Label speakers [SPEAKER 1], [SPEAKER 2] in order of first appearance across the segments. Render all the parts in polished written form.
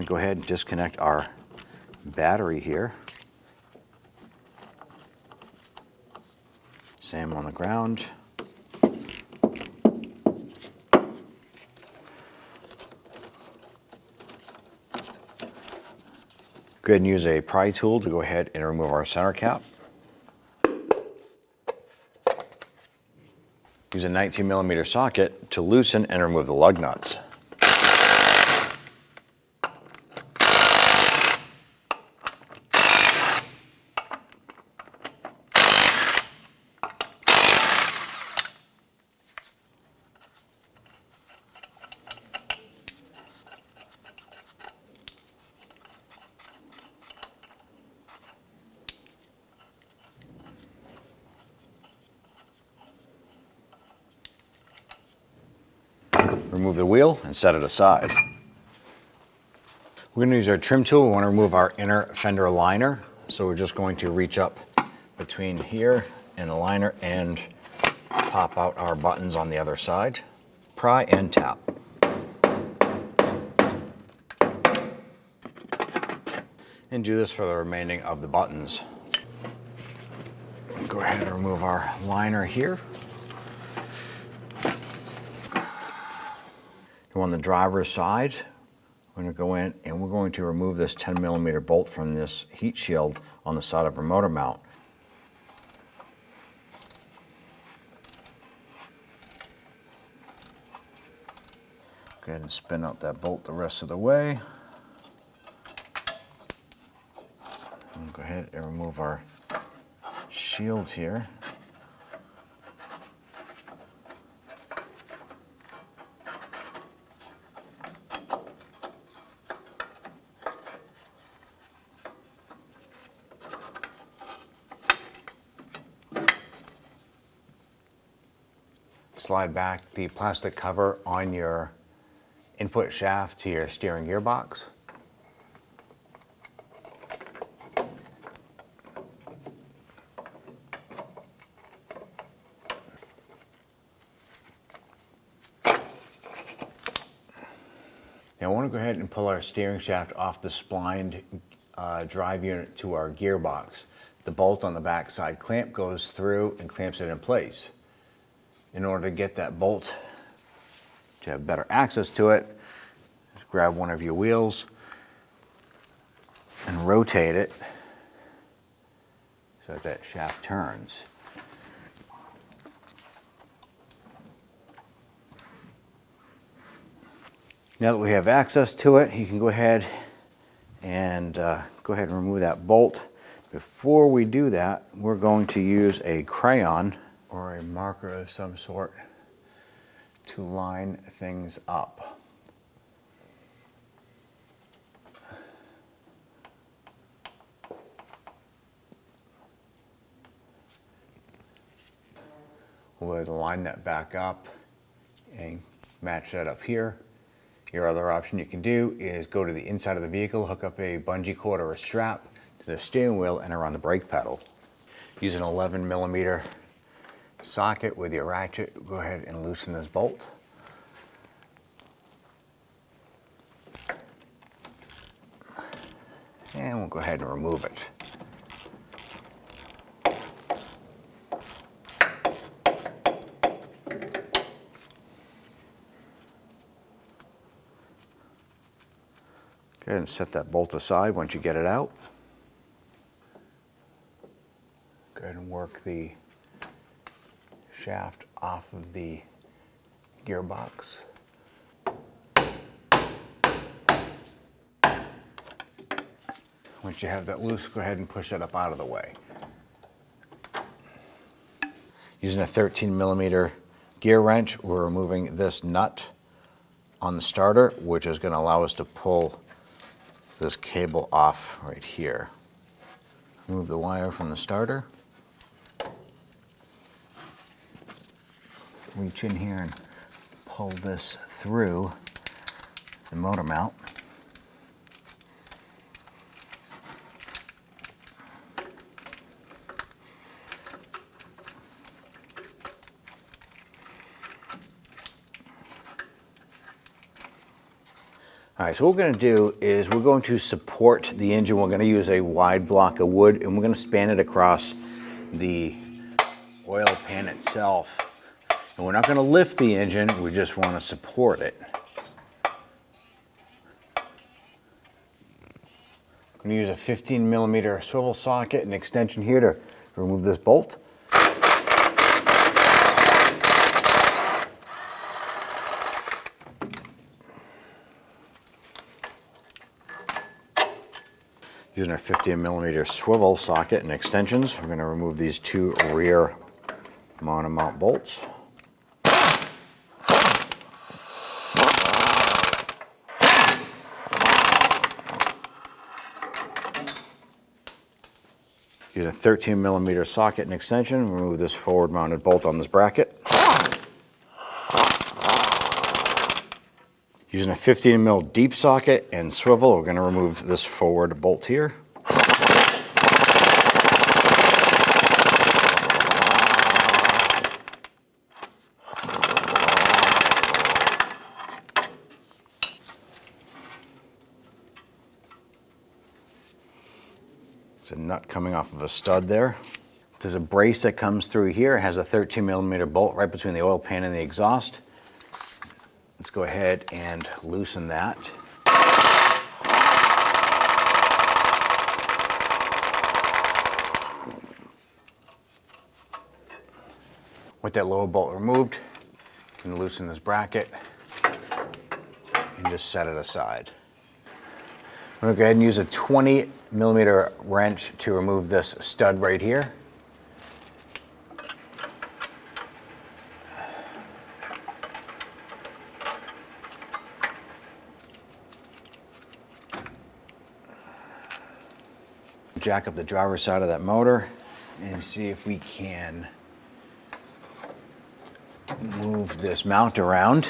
[SPEAKER 1] to go ahead and disconnect our battery here. Same on the ground. Go ahead and use a pry tool to go ahead and remove our center cap. Use a 19mm socket to loosen and remove the lug nuts. Remove the wheel and set it aside. We're going to use our trim tool. We want to remove our inner fender liner. So we're just going to reach up between here and the liner and pop out our buttons on the other side. Pry and tap. And do this for the remaining of the buttons. Go ahead and remove our liner here. On the driver's side, we're going to go in and we're going to remove this 10mm bolt from this heat shield on the side of our motor mount. Go ahead and spin out that bolt the rest of the way. And go ahead and remove our shield here. Slide back the plastic cover on your input shaft to your steering gearbox. Now I want to go ahead and pull our steering shaft off the splined drive unit to our gearbox. The bolt on the back side clamp goes through and clamps it in place. In order to get that bolt to have better access to it, just grab one of your wheels and rotate it so that shaft turns. Now that we have access to it, you can go ahead and remove that bolt. Before we do that, we're going to use a crayon or a marker of some sort to line things up. We'll be able to line that back up and match that up here. Your other option you can do is go to the inside of the vehicle, hook up a bungee cord or a strap to the steering wheel and around the brake pedal. Use an 11mm socket with your ratchet. Go ahead and loosen this bolt. And we'll go ahead and remove it. Go ahead and set that bolt aside once you get it out. Go ahead and work the shaft off of the gearbox. Once you have that loose, go ahead and push it up out of the way. Using a 13mm gear wrench, we're removing this nut on the starter, which is going to allow us to pull this cable off right here. Remove the wire from the starter. Reach in here and pull this through the motor mount. All All right, so what we're gonna do is we're going to support the engine. We're gonna use a wide block of wood and we're gonna span it across the oil pan itself. And we're not gonna lift the engine, we just wanna support it. I'm gonna use a 15mm swivel socket and extension here to remove this bolt. Using our 15mm swivel socket and extensions, we're going to remove these two rear monomount bolts. Using a 13mm socket and extension, remove this forward mounted bolt on this bracket. Using a 15mm deep socket and swivel, we're going to remove this forward bolt here. It's a nut coming off of a stud there. There's a brace that comes through here. It has a 13mm bolt right between the oil pan and the exhaust. Let's go ahead and loosen that. With that lower bolt removed, you can loosen this bracket and just set it aside. I'm going to go ahead and use a 20mm wrench to remove this stud right here. Jack up the driver's side of that motor and see if we can move this mount around.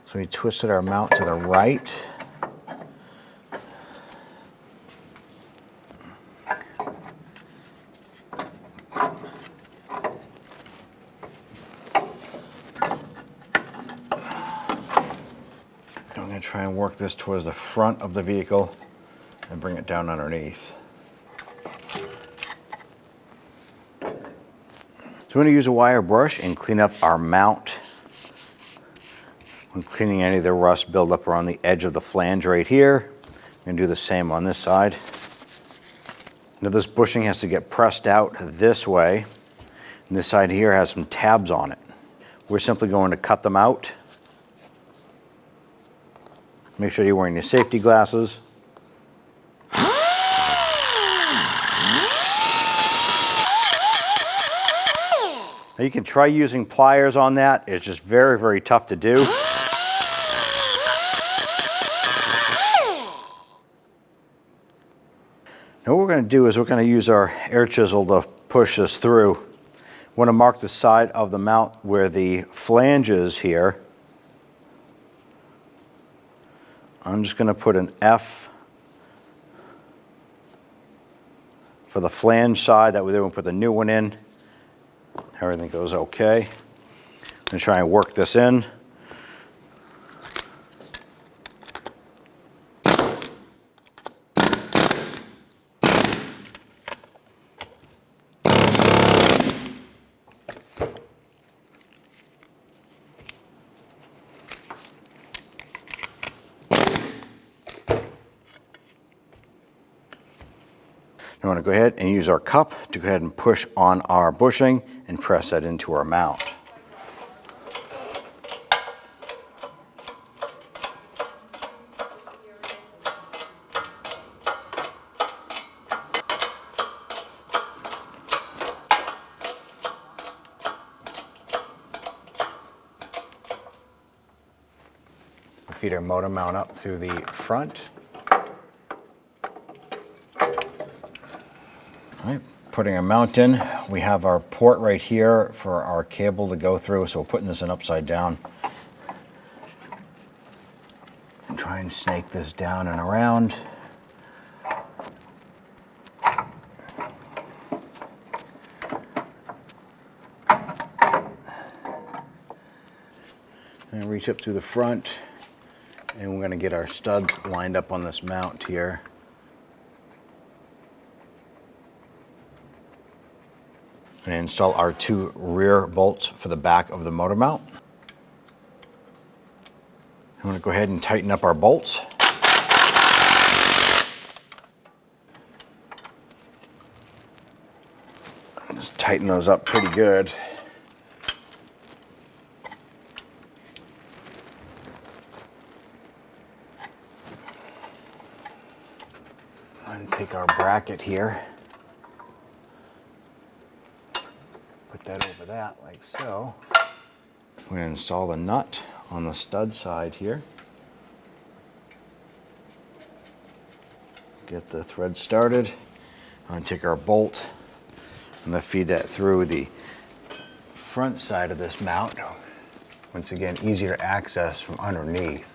[SPEAKER 1] So we twisted our mount to the right. I'm going to try and work this towards the front of the vehicle and bring it down underneath. So we're going to use a wire brush and clean up our mount. I'm cleaning any of the rust buildup around the edge of the flange right here. I'm going to do the same on this side. Now this bushing has to get pressed out this way. And this side here has some tabs on it. We're simply going to cut them out. Make sure you're wearing your safety glasses. Now you can try using pliers on that. It's just very, very tough to do. Now what we're going to do is we're going to use our air chisel to push this through. We want to mark the side of the mount where the flange is here. I'm just going to put an F for the flange side. That way we'll put the new one in. Everything goes okay. I'm going to try and work this in. I want to go ahead and use our cup to go ahead and push on our bushing and press that into our mount. Feed our motor mount up through the front. All right, putting a mount in. We have our port right here for our cable to go through, so we're putting this in upside down. And try and snake this down and around. And reach up through the front, and we're going to get our stud lined up on this mount here. And install our 2 rear bolts for the back of the motor mount. I'm going to go ahead and tighten up our bolts. Just tighten those up pretty good. And take our bracket here. Put that over that like so. We're going to install the nut on the stud side here. Get the thread started. I'm going to take our bolt and then feed that through the front side of this mount. Once again, easier to access from underneath.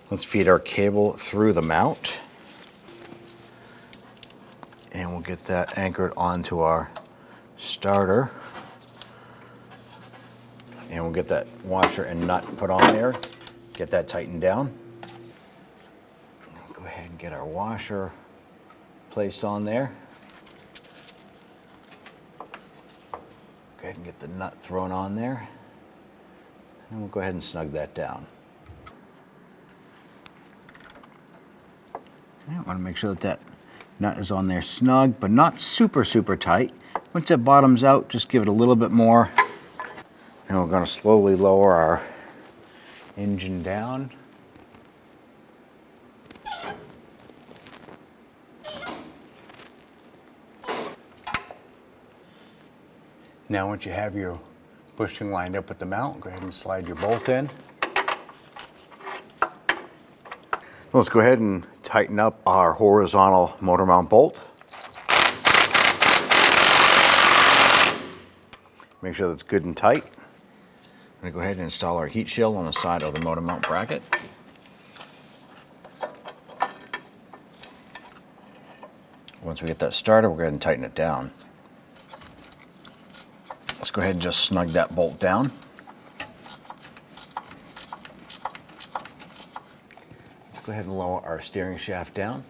[SPEAKER 1] Let's feed our cable through the mount. And we'll get that anchored onto our starter. And we'll get that washer and nut put on there. Get that tightened down. Go ahead and get our washer placed on there. Go ahead and get the nut thrown on there. And we'll go ahead and snug that down. I want to make sure that that nut is on there snug, but not super, super tight. Once it bottoms out, just give it a little bit more. And we're going to slowly lower our engine down. Now once you have your bushing lined up with the mount, go ahead and slide your bolt in. Let's go ahead and tighten up our horizontal motor mount bolt. Make sure that's good and tight. I'm going to go ahead and install our heat shield on the side of the motor mount bracket. Once we get that started, we'll go ahead and tighten it down. Let's go ahead and just snug that bolt down. Go ahead and lower our steering shaft down.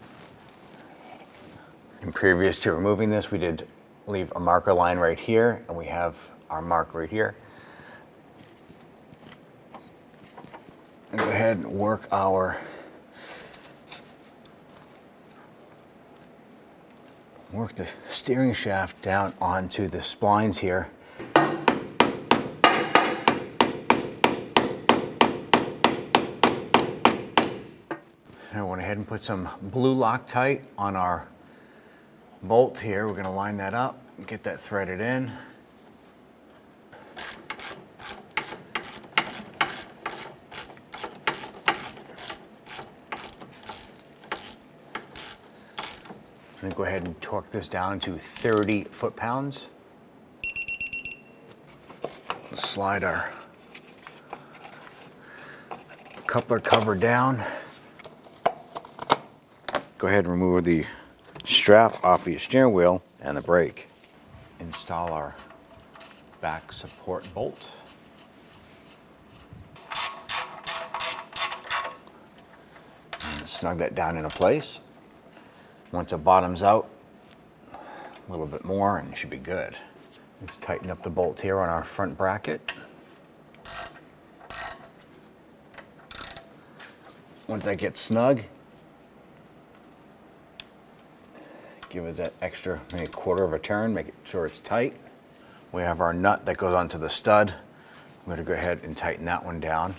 [SPEAKER 1] And previous to removing this, we did leave a marker line right here, and we have our mark right here. And go ahead and work the steering shaft down onto the splines here. I went ahead and put some blue Loctite on our bolt here. We're going to line that up and get that threaded in. I'm going to go ahead and torque this down to 30 foot-pounds. Slide our coupler cover down. Go ahead and remove the strap off of your steering wheel and the brake. Install our back support bolt. And snug that down into place. Once it bottoms out, a little bit more and it should be good. Let's tighten up the bolt here on our front bracket. Once that gets snug, give it that extra, maybe a quarter of a turn, make sure it's tight. We have our nut that goes onto the stud. I'm going to go ahead and tighten that one down.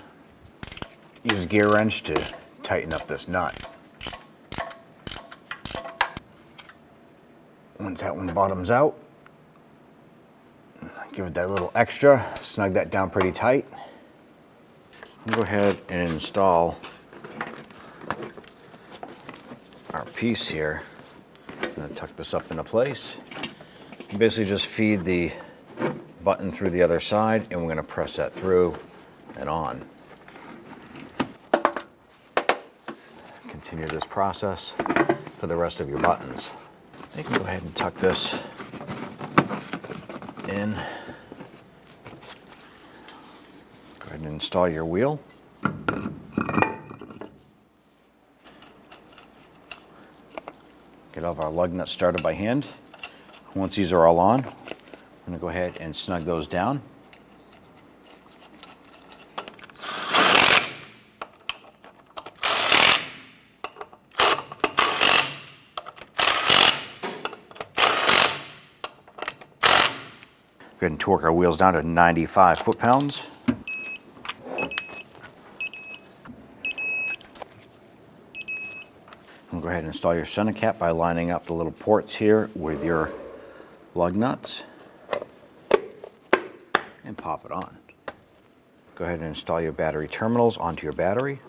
[SPEAKER 1] Use a gear wrench to tighten up this nut. Once that one bottoms out, give it that little extra, snug that down pretty tight. Go ahead and install our piece here. I'm going to tuck this up into place. You basically just feed the button through the other side, and we're going to press that through and on. Continue this process for the rest of your buttons. You can go ahead and tuck this in. Go ahead and install your wheel. Get all of our lug nuts started by hand. Once these are all on, I'm going to go ahead and snug those down. Go ahead and torque our wheels down to 95 foot-pounds. And go ahead and install your center cap by lining up the little ports here with your lug nuts and pop it on. Go ahead and install your battery terminals onto your battery.